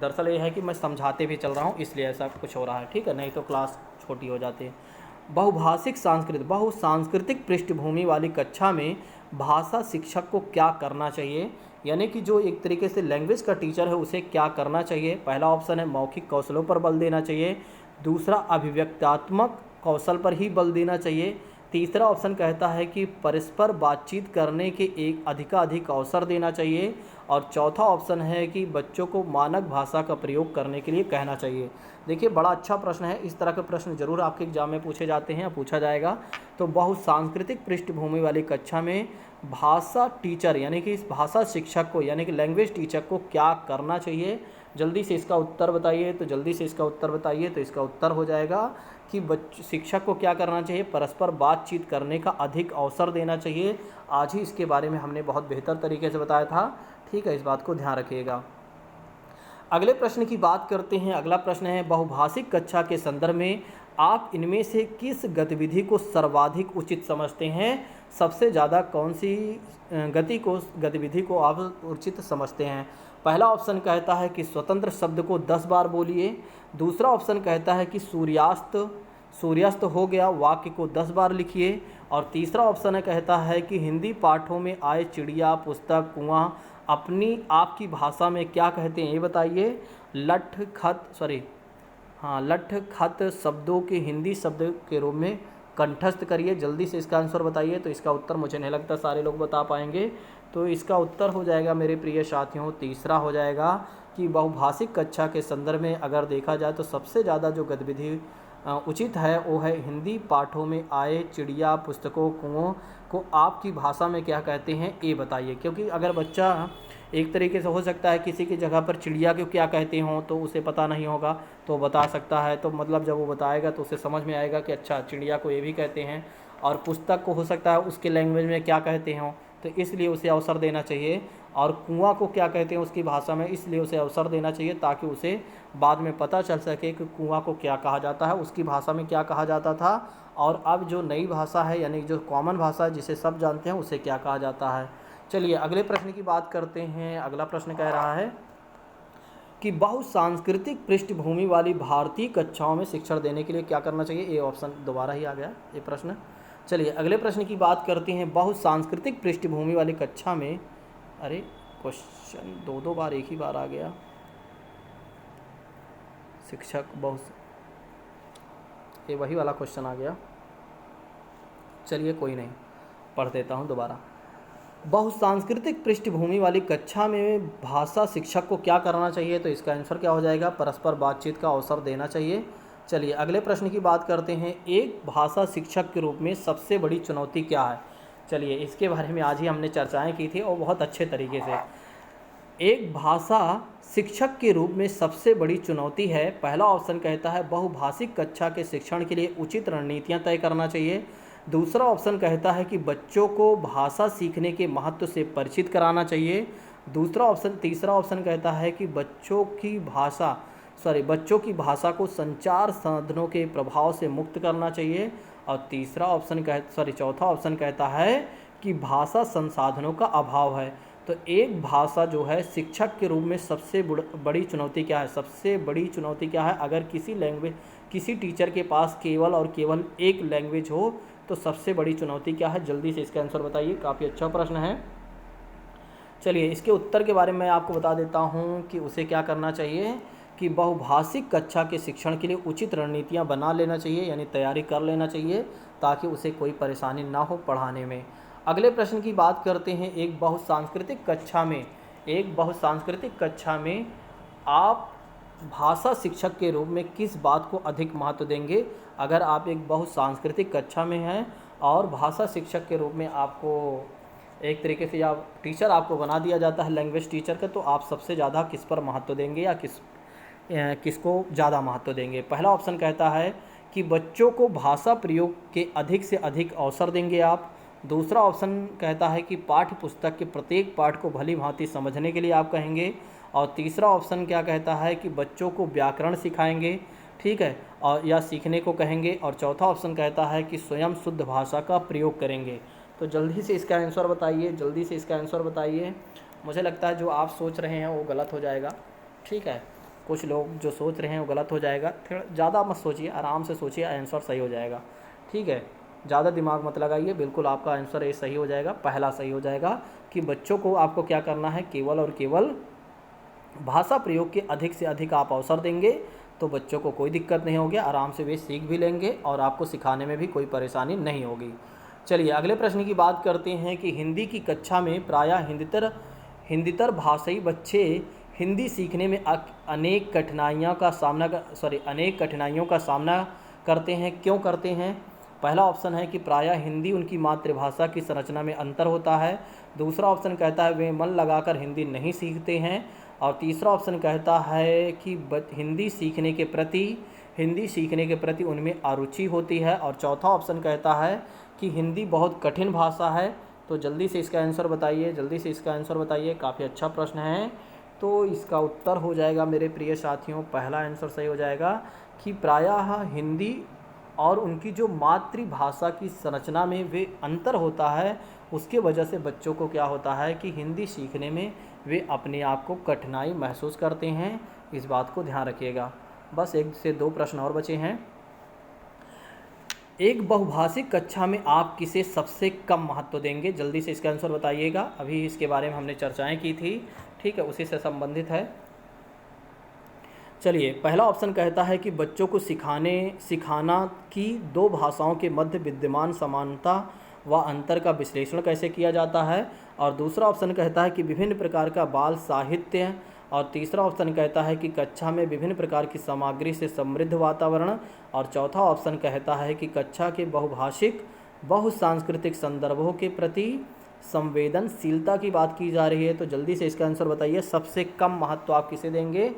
दरअसल ये है कि मैं समझाते भी चल रहा हूँ इसलिए ऐसा कुछ हो रहा है, ठीक है, नहीं तो क्लास छोटी हो जाती है। बहुसांस्कृतिक पृष्ठभूमि वाली कक्षा में भाषा शिक्षक को क्या करना चाहिए, यानी कि जो एक तरीके से लैंग्वेज का टीचर है उसे क्या करना चाहिए। पहला ऑप्शन है मौखिक कौशलों पर बल देना चाहिए। दूसरा अभिव्यक्त्यात्मक कौशल पर ही बल देना चाहिए। तीसरा ऑप्शन कहता है कि परस्पर बातचीत करने के एक अधिक अवसर देना चाहिए। और चौथा ऑप्शन है कि बच्चों को मानक भाषा का प्रयोग करने के लिए कहना चाहिए। देखिए बड़ा अच्छा प्रश्न है, इस तरह के प्रश्न जरूर आपके एग्जाम में पूछे जाते हैं या पूछा जाएगा। तो बहुसांस्कृतिक पृष्ठभूमि वाली कक्षा में भाषा टीचर यानी कि इस भाषा शिक्षक को यानी कि लैंग्वेज टीचर को क्या करना चाहिए, जल्दी से इसका उत्तर बताइए। तो जल्दी से इसका उत्तर बताइए। तो इसका उत्तर हो जाएगा कि शिक्षक को क्या करना चाहिए, परस्पर बातचीत करने का अधिक अवसर देना चाहिए। आज ही इसके बारे में हमने बहुत बेहतर तरीके से बताया था, ठीक है, इस बात को ध्यान रखिएगा। अगले प्रश्न की बात करते हैं। अगला प्रश्न है, बहुभाषिक कक्षा के संदर्भ में आप इनमें से किस गतिविधि को सर्वाधिक उचित समझते हैं। सबसे ज़्यादा कौन सी गतिविधि को आप उचित समझते हैं। पहला ऑप्शन कहता है कि स्वतंत्र शब्द को 10 बार बोलिए। दूसरा ऑप्शन कहता है कि सूर्यास्त हो गया वाक्य को 10 बार लिखिए। और तीसरा ऑप्शन कहता है कि हिंदी पाठों में आए चिड़िया, पुस्तक, कुआं आपकी भाषा में क्या कहते हैं ये बताइए। लठ खत शब्दों के हिंदी शब्द के रूप में कंठस्थ करिए। जल्दी से इसका आंसर बताइए। तो इसका उत्तर मुझे नहीं लगता सारे लोग बता पाएंगे। तो इसका उत्तर हो जाएगा मेरे प्रिय साथियों, तीसरा हो जाएगा कि बहुभाषिक कक्षा के संदर्भ में अगर देखा जाए तो सबसे ज़्यादा जो गतिविधि उचित है वो है हिंदी पाठों में आए चिड़िया, पुस्तकों, कुओं को आपकी भाषा में क्या कहते हैं ये बताइए। क्योंकि अगर बच्चा एक तरीके से हो सकता है किसी की जगह पर चिड़िया को क्या कहते हों तो उसे पता नहीं होगा, तो बता सकता है। तो मतलब जब वो बताएगा तो उसे समझ में आएगा कि अच्छा चिड़िया को ये भी कहते हैं। और पुस्तक को हो सकता है उसके लैंग्वेज में क्या कहते हों, तो इसलिए उसे अवसर देना चाहिए। और कुआं को क्या कहते हैं उसकी भाषा में, इसलिए उसे अवसर देना चाहिए ताकि उसे बाद में पता चल सके कि कुआं को क्या कहा जाता है, उसकी भाषा में क्या कहा जाता था। और अब जो नई भाषा है यानी जो कॉमन भाषा है जिसे सब जानते हैं उसे क्या कहा जाता है। चलिए अगले प्रश्न की बात करते हैं। अगला प्रश्न कह रहा है कि बहुसांस्कृतिक पृष्ठभूमि वाली भारतीय कक्षाओं में शिक्षण देने के लिए क्या करना चाहिए। ये ऑप्शन दोबारा ही आ गया ये प्रश्न। चलिए अगले प्रश्न की बात करते हैं। बहुसांस्कृतिक पृष्ठभूमि वाली कक्षा में, अरे क्वेश्चन दो बार एक ही बार आ गया। शिक्षक ये वही वाला क्वेश्चन आ गया। चलिए कोई नहीं, पढ़ देता हूँ दोबारा। बहुसांस्कृतिक पृष्ठभूमि वाली कक्षा में भाषा शिक्षक को क्या करना चाहिए। तो इसका आंसर क्या हो जाएगा, परस्पर बातचीत का अवसर देना चाहिए। चलिए अगले प्रश्न की बात करते हैं। एक भाषा शिक्षक के रूप में सबसे बड़ी चुनौती क्या है। चलिए इसके बारे में आज ही हमने चर्चाएं की थी और बहुत अच्छे तरीके से। एक भाषा शिक्षक के रूप में सबसे बड़ी चुनौती है, पहला ऑप्शन कहता है बहुभाषिक कक्षा के शिक्षण के लिए उचित रणनीतियां तय करना चाहिए। दूसरा ऑप्शन कहता है कि बच्चों को भाषा सीखने के महत्व से परिचित कराना चाहिए। तीसरा ऑप्शन कहता है कि बच्चों की भाषा को संचार साधनों के प्रभाव से मुक्त करना चाहिए। और चौथा ऑप्शन कहता है कि भाषा संसाधनों का अभाव है। तो एक भाषा जो है शिक्षक के रूप में सबसे बड़ी चुनौती क्या है। सबसे बड़ी चुनौती क्या है, अगर किसी टीचर के पास केवल और केवल एक लैंग्वेज हो तो सबसे बड़ी चुनौती क्या है। जल्दी से इसका आंसर बताइए, काफ़ी अच्छा प्रश्न है। चलिए इसके उत्तर के बारे में मैं आपको बता देता हूँ कि उसे क्या करना चाहिए कि बहुभाषिक कक्षा के शिक्षण के लिए उचित रणनीतियाँ बना लेना चाहिए, यानी तैयारी कर लेना चाहिए ताकि उसे कोई परेशानी ना हो पढ़ाने में। अगले प्रश्न की बात करते हैं। एक बहुसांस्कृतिक कक्षा में आप भाषा शिक्षक के रूप में किस बात को अधिक महत्व देंगे? अगर आप एक बहुसांस्कृतिक कक्षा में हैं और भाषा शिक्षक के रूप में आपको एक तरीके से आप टीचर आपको बना दिया जाता है लैंग्वेज टीचर का, तो आप सबसे ज़्यादा किस पर महत्व देंगे या किसको ज़्यादा महत्व देंगे? पहला ऑप्शन कहता है कि बच्चों को भाषा प्रयोग के अधिक से अधिक अवसर देंगे आप। दूसरा ऑप्शन कहता है कि पाठ्य पुस्तक के प्रत्येक पाठ को भली भांति समझने के लिए आप कहेंगे। और तीसरा ऑप्शन क्या कहता है कि बच्चों को व्याकरण सिखाएंगे, ठीक है, और या सीखने को कहेंगे। और चौथा ऑप्शन कहता है कि स्वयं शुद्ध भाषा का प्रयोग करेंगे। तो जल्दी से इसका आंसर बताइए, जल्दी से इसका आंसर बताइए। मुझे लगता है जो आप सोच रहे हैं वो गलत हो जाएगा, ठीक है। कुछ लोग जो सोच रहे हैं वो गलत हो जाएगा। थोड़ा ज़्यादा मत सोचिए, आराम से सोचिए, आंसर सही हो जाएगा, ठीक है। ज़्यादा दिमाग मत लगाइए, बिल्कुल आपका आंसर ये सही हो जाएगा, पहला सही हो जाएगा कि बच्चों को आपको क्या करना है, केवल और केवल भाषा प्रयोग के अधिक से अधिक आप अवसर देंगे तो बच्चों को कोई दिक्कत नहीं होगी, आराम से वे सीख भी लेंगे और आपको सिखाने में भी कोई परेशानी नहीं होगी। चलिए अगले प्रश्न की बात करते हैं कि हिंदी की कक्षा में प्रायः हिंदीतर भाषाई बच्चे हिंदी सीखने में अनेक कठिनाइयों का सामना करते हैं, क्यों करते हैं? पहला ऑप्शन है कि प्रायः हिंदी उनकी मातृभाषा की संरचना में अंतर होता है। दूसरा ऑप्शन कहता है वे मन लगाकर हिंदी नहीं सीखते हैं। और तीसरा ऑप्शन कहता है कि हिंदी सीखने के प्रति उनमें अरुचि होती है। और चौथा ऑप्शन कहता है कि हिंदी बहुत कठिन भाषा है। तो जल्दी से इसका आंसर बताइए, जल्दी से इसका आंसर बताइए। काफ़ी अच्छा प्रश्न है। तो इसका उत्तर हो जाएगा मेरे प्रिय साथियों, पहला आंसर सही हो जाएगा कि प्रायः हिंदी और उनकी जो मातृभाषा की संरचना में वे अंतर होता है, उसके वजह से बच्चों को क्या होता है कि हिंदी सीखने में वे अपने आप को कठिनाई महसूस करते हैं। इस बात को ध्यान रखिएगा। बस एक से दो प्रश्न और बचे हैं। एक बहुभाषिक कक्षा में आप किसे सबसे कम महत्व देंगे? जल्दी से इसका आंसर बताइएगा। अभी इसके बारे में हमने चर्चाएं की थी, ठीक है, उसी से संबंधित है। चलिए पहला ऑप्शन कहता है कि बच्चों को सिखाना कि दो भाषाओं के मध्य विद्यमान समानता व अंतर का विश्लेषण कैसे किया जाता है। और दूसरा ऑप्शन कहता है कि विभिन्न प्रकार का बाल साहित्य। और तीसरा ऑप्शन कहता है कि कक्षा में विभिन्न प्रकार की सामग्री से समृद्ध वातावरण। और चौथा ऑप्शन कहता है कि कक्षा के बहुसांस्कृतिक संदर्भों के प्रति संवेदनशीलता की बात की जा रही है। तो जल्दी से इसका आंसर बताइए, सबसे कम महत्व आप किसे देंगे?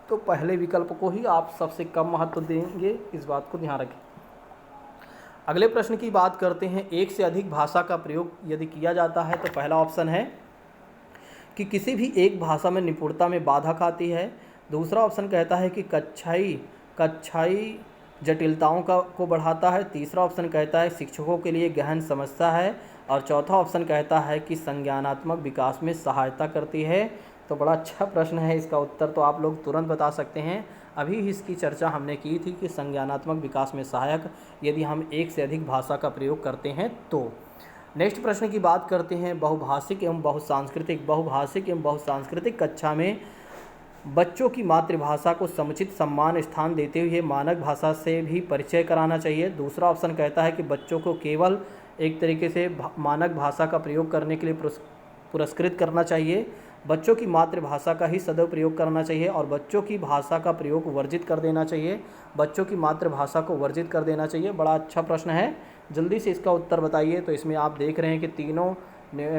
तो पहले विकल्प को ही आप सबसे कम महत्व देंगे, इस बात को ध्यान रखें। अगले प्रश्न की बात करते हैं। एक से अधिक भाषा का प्रयोग यदि किया जाता है तो पहला ऑप्शन है कि किसी भी एक भाषा में निपुणता में बाधा आती है। दूसरा ऑप्शन कहता है कि कक्षाई जटिलताओं को बढ़ाता है। तीसरा ऑप्शन कहता है शिक्षकों के लिए गहन समस्या है। और चौथा ऑप्शन कहता है कि संज्ञानात्मक विकास में सहायता करती है। तो बड़ा अच्छा प्रश्न है, इसका उत्तर तो आप लोग तुरंत बता सकते हैं। अभी इसकी चर्चा हमने की थी कि संज्ञानात्मक विकास में सहायक यदि हम एक से अधिक भाषा का प्रयोग करते हैं तो। नेक्स्ट प्रश्न की बात करते हैं। बहुभाषिक एवं बहुसांस्कृतिक कक्षा में बच्चों की मातृभाषा को समुचित सम्मान स्थान देते हुए मानक भाषा से भी परिचय कराना चाहिए। दूसरा ऑप्शन कहता है कि बच्चों को केवल एक तरीके से मानक भाषा का प्रयोग करने के लिए पुरस्कृत करना चाहिए। बच्चों की मातृभाषा का ही सदैव प्रयोग करना चाहिए और बच्चों की भाषा का प्रयोग वर्जित कर देना चाहिए। बच्चों की मातृभाषा को वर्जित कर देना चाहिए। बड़ा अच्छा प्रश्न है, जल्दी से इसका उत्तर बताइए। तो इसमें आप देख रहे हैं कि तीनों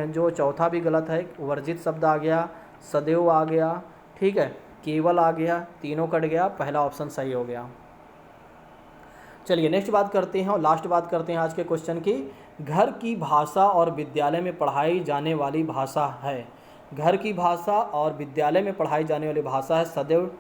जो चौथा भी गलत है, वर्जित शब्द आ गया, सदैव आ गया, ठीक है, केवल आ गया, तीनों कट गया, पहला ऑप्शन सही हो गया। चलिए नेक्स्ट बात करते हैं और लास्ट बात करते हैं आज के क्वेश्चन की। घर की भाषा और विद्यालय में पढ़ाई जाने वाली भाषा है। घर की भाषा और विद्यालय में पढ़ाई जाने वाली भाषा है सदैव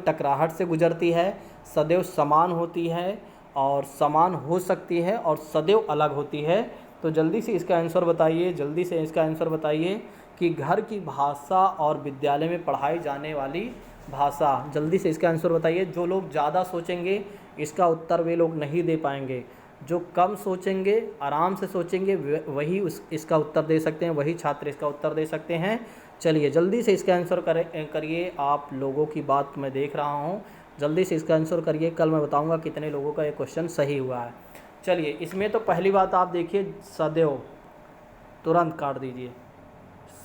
टकराहट से गुजरती है, सदैव समान होती है और समान हो सकती है और सदैव अलग होती है। तो जल्दी से इसका आंसर बताइए, जल्दी से इसका आंसर बताइए कि घर की भाषा और विद्यालय में पढ़ाई जाने वाली भाषा, जल्दी से इसका आंसर बताइए। जो लोग ज़्यादा सोचेंगे इसका उत्तर वे लोग नहीं दे पाएंगे, जो कम सोचेंगे, आराम से सोचेंगे, वही इसका उत्तर दे सकते हैं, वही छात्र इसका उत्तर दे सकते हैं। चलिए जल्दी से इसका आंसर करिए। आप लोगों की बात मैं देख रहा हूँ, जल्दी से इसका आंसर करिए। कल मैं बताऊँगा कितने लोगों का ये क्वेश्चन सही हुआ है। चलिए इसमें तो पहली बात आप देखिए, सदैव, तुरंत काट दीजिए,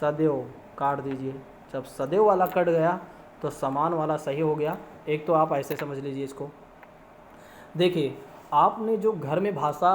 सदैव काट दीजिए, जब सदैव वाला कट गया तो समान वाला सही हो गया। एक तो आप ऐसे समझ लीजिए इसको। देखिए, आपने जो घर में भाषा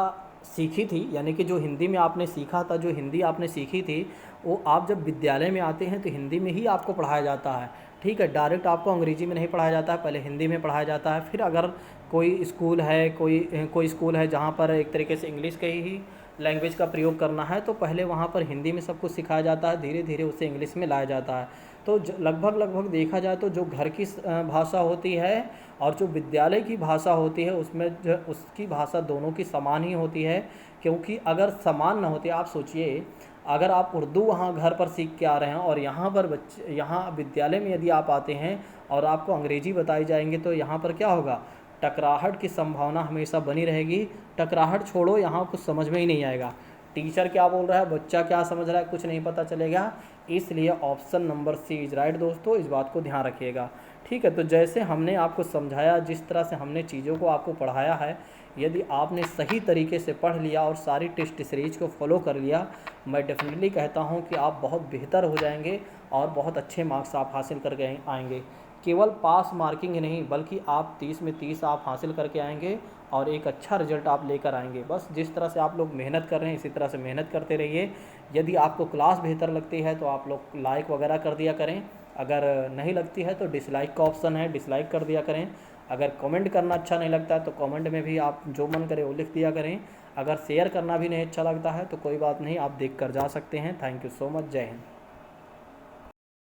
सीखी थी, यानी कि जो हिंदी में आपने सीखा था, जो हिंदी आपने सीखी थी, वो आप जब विद्यालय में आते हैं तो हिंदी में ही आपको पढ़ाया जाता है। ठीक है, डायरेक्ट आपको अंग्रेजी में नहीं पढ़ाया जाता है, पहले हिंदी में पढ़ाया जाता है। फिर अगर कोई स्कूल है, कोई स्कूल है जहाँ पर एक तरीके से इंग्लिश के ही लैंग्वेज का प्रयोग करना है, तो पहले वहाँ पर हिंदी में सब कुछ सिखाया जाता है, धीरे धीरे उसे इंग्लिश में लाया जाता है। तो लगभग देखा जाए तो जो घर की भाषा होती है और जो विद्यालय की भाषा होती है, उसमें जो उसकी भाषा दोनों की समान ही होती है। क्योंकि अगर समान ना होती, आप सोचिए, अगर आप उर्दू वहाँ घर पर सीख के आ रहे हैं और यहाँ पर यहाँ विद्यालय में यदि आप आते हैं और आपको अंग्रेजी बताई जाएंगे, तो यहाँ पर क्या होगा, टकराहट की संभावना हमेशा बनी रहेगी। टकराहट छोड़ो, यहाँ कुछ समझ में ही नहीं आएगा, टीचर क्या बोल रहा है, बच्चा क्या समझ रहा है, कुछ नहीं पता चलेगा। इसलिए option number C is right दोस्तों, इस बात को ध्यान रखिएगा। ठीक है, तो जैसे हमने आपको समझाया, जिस तरह से हमने चीज़ों को आपको पढ़ाया है, यदि आपने सही तरीके से पढ़ लिया और सारी टेस्ट सीरीज को फॉलो कर लिया, मैं डेफिनेटली कहता हूं कि आप बहुत बेहतर हो जाएंगे और बहुत अच्छे मार्क्स आप हासिल करके आएंगे। केवल पास मार्किंग ही नहीं, बल्कि आप 30 में 30 आप हासिल करके आएंगे और एक अच्छा रिजल्ट आप लेकर आएंगे। बस जिस तरह से आप लोग मेहनत कर रहे हैं, इसी तरह से मेहनत करते रहिए। यदि आपको क्लास बेहतर लगती है तो आप लोग लाइक वगैरह कर दिया करें, अगर नहीं लगती है तो डिसलाइक का ऑप्शन है, डिसलाइक कर दिया करें। अगर कमेंट करना अच्छा नहीं लगता है तो कमेंट में भी आप जो मन करे वो लिख दिया करें। अगर शेयर करना भी नहीं अच्छा लगता है तो कोई बात नहीं, आप देख कर जा सकते हैं। थैंक यू सो मच, जय हिंद।